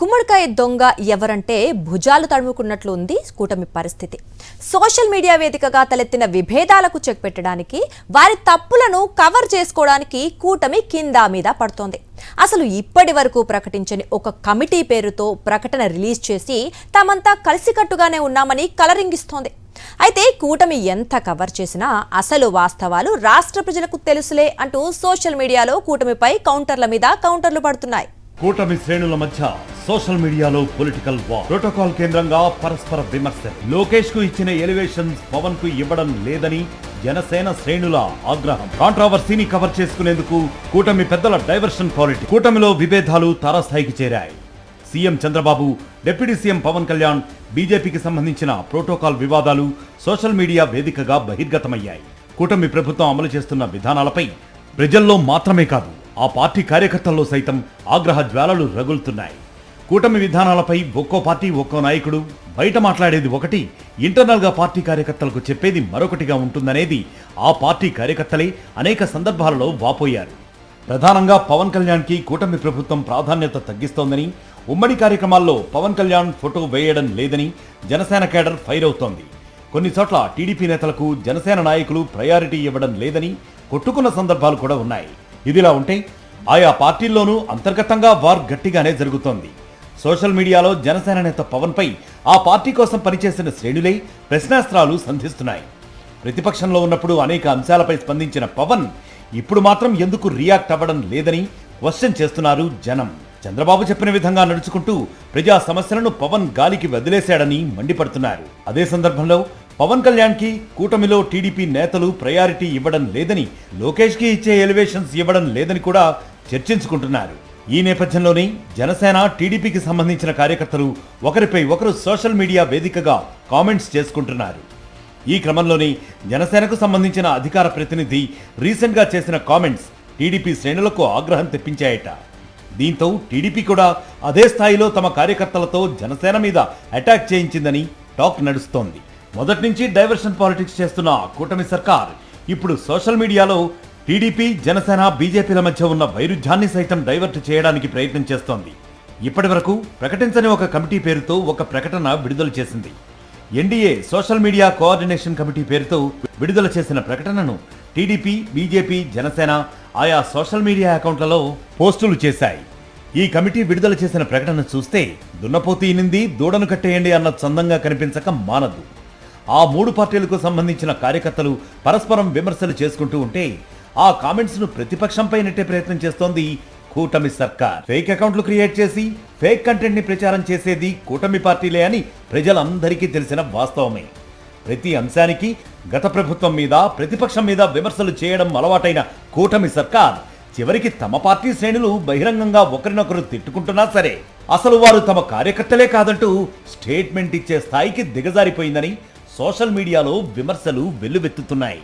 గుమ్మడికాయ దొంగ ఎవరంటే భుజాలు తడుముకున్నట్లు ఉంది కూటమి పరిస్థితి. సోషల్ మీడియా వేదికగా తలెత్తిన విభేదాలకు చెక్ పెట్టడానికి, వారి తప్పులను కవర్ చేసుకోవడానికి కూటమి కింద మీద పడుతోంది. అసలు ఇప్పటి వరకు ప్రకటించని ఒక కమిటీ పేరుతో ప్రకటన రిలీజ్ చేసి తామంతా కలిసికట్టుగానే ఉన్నామని కలరింగిస్తోంది. అయితే కూటమి ఎంత కవర్ చేసినా అసలు వాస్తవాలు రాష్ట్ర ప్రజలకు తెలుసులే అంటూ సోషల్ మీడియాలో కూటమిపై కౌంటర్ల మీద కౌంటర్లు పడుతున్నాయి. కూటమి శ్రేణుల మధ్య సోషల్ మీడియాలో పొలిటికల్ వార్. ప్రోటోకాల్ కేంద్రంగా పరస్పర విమర్శలు. లోకేష్ కు ఇచ్చిన ఎలివేషన్స్ పవన్ కు ఇవ్వడం లేదని జనసేన శ్రేణుల ఆగ్రహం. కాంట్రావర్సీని కవర్ చేసుకునేందుకు కూటమి పెద్దల డైవర్షన్ పాలిటిక్స్. కూటమిలో విభేదాలు తారాస్థాయికి చేరాయి. CM Chandrababu, deputy CM Pawan Kalyan, బీజేపీకి సంబంధించిన ప్రోటోకాల్ వివాదాలు సోషల్ మీడియా వేదికగా బహిర్గతమయ్యాయి. కూటమి ప్రభుత్వం అమలు చేస్తున్న విధానాలపై ప్రజల్లో మాత్రమే కాదు, ఆ పార్టీ కార్యకర్తల్లో సైతం ఆగ్రహ జ్వాలలు రగులుతున్నాయి. కూటమి విధానాలపై ఒక్కో పార్టీ ఒక్కో నాయకుడు బయట మాట్లాడేది ఒకటి, ఇంటర్నల్ గా పార్టీ కార్యకర్తలకు చెప్పేది మరొకటిగా ఉంటుందనేది ఆ పార్టీ కార్యకర్తలే అనేక సందర్భాలలో వాపోయారు. ప్రధానంగా పవన్ కళ్యాణ్ కి కూటమి ప్రభుత్వం ప్రాధాన్యత తగ్గిస్తోందని, ఉమ్మడి కార్యక్రమాల్లో పవన్ కళ్యాణ్ ఫోటో వేయడం లేదని జనసేన కేడర్ ఫైర్ అవుతోంది. కొన్ని చోట్ల టీడీపీ నేతలకు జనసేన నాయకులు ప్రయారిటీ ఇవ్వడం లేదని కొట్టుకున్న సందర్భాలు కూడా ఉన్నాయి. ఇదిలా ఉంటే ఆయా పార్టీల్లోనూ అంతర్గతంగా వార్ గట్టిగానే జరుగుతోంది. సోషల్ మీడియాలో జనసేన నేత పవన్ పై ఆ పార్టీ కోసం పనిచేసిన శ్రేణులే ప్రశ్నాస్త్రాలు సంధిస్తున్నాయి. ప్రతిపక్షంలో ఉన్నప్పుడు అనేక అంశాలపై స్పందించిన పవన్ ఇప్పుడు మాత్రం ఎందుకు రియాక్ట్ అవ్వడం లేదని క్వశ్చన్ చేస్తున్నారు జనం. చంద్రబాబు చెప్పిన విధంగా నడుచుకుంటూ ప్రజా సమస్యలను పవన్ గాలికి వదిలేశాడని మండిపడుతున్నారు. అదే సందర్భంలో పవన్ కళ్యాణ్ కి కూటమిలో టీడీపీ నేతలు ప్రయారిటీ ఇవ్వడం లేదని, లోకేష్ కి ఇచ్చే ఎలివేషన్స్ ఇవ్వడం లేదని కూడా చర్చించుకుంటున్నారు. ఈ నేపథ్యంలోనే జనసేన, టీడీపీకి సంబంధించిన కార్యకర్తలు ఒకరిపై ఒకరు సోషల్ మీడియా వేదికగా కామెంట్స్ చేసుకుంటున్నారు. ఈ క్రమంలోనే జనసేనకు సంబంధించిన అధికార ప్రతినిధి రీసెంట్ గా చేసిన కామెంట్స్ టీడీపీ శ్రేణులకు ఆగ్రహం తెప్పించాయట. దీంతో టీడీపీ కూడా అదే స్థాయిలో తమ కార్యకర్తలతో జనసేన మీద అటాక్ చేయించిందని టాక్ నడుస్తోంది. మొదటి నుంచి డైవర్షన్ పాలిటిక్స్ చేస్తున్న కూటమి సర్కార్ ఇప్పుడు సోషల్ మీడియాలో టీడీపీ, జనసేన, బీజేపీల మధ్య ఉన్న వైరుధ్యాన్ని సైతం డైవర్ట్ చేయడానికి ప్రయత్నం చేస్తోంది. ఇప్పటి వరకు ప్రకటించని ఒక కమిటీ పేరుతో ఒక ప్రకటన విడుదల చేసింది. NDA social media coordination committee పేరుతో విడుదల చేసిన ప్రకటనను టీడీపీ, బీజేపీ, జనసేన ఆయా సోషల్ మీడియా అకౌంట్లలో పోస్టులు చేశాయి. ఈ కమిటీ విడుదల చేసిన ప్రకటన చూస్తే దున్నపోతు ఈనింది, దూడను కట్టేయండి అన్న చందంగా కనిపించక మానదు. ఆ మూడు పార్టీలకు సంబంధించిన కార్యకర్తలు పరస్పరం విమర్శలు చేసుకుంటూ ఉంటే ఆ కామెంట్స్ ను ప్రతిపక్షంపై నెట్టే ప్రయత్నం చేస్తోంది కూటమి సర్కార్. ఫేక్ అకౌంట్లు క్రియేట్ చేసి ఫేక్ కంటెంట్ ని ప్రచారం చేసేది కూటమి పార్టీలే అని ప్రజలందరికీ తెలిసిన వాస్తవమే. ప్రతి అంశానికి గత ప్రభుత్వం మీద, ప్రతిపక్షం మీద విమర్శలు చేయడం అలవాటైన కూటమి సర్కార్ చివరికి తమ పార్టీ శ్రేణులు బహిరంగంగా ఒకరినొకరు తిట్టుకుంటున్నా సరే అసలు వారు తమ కార్యకర్తలే కాదంటూ స్టేట్మెంట్ ఇచ్చే స్థాయికి దిగజారిపోయిందని సోషల్ మీడియాలో విమర్శలు వెల్లువెత్తుతున్నాయి.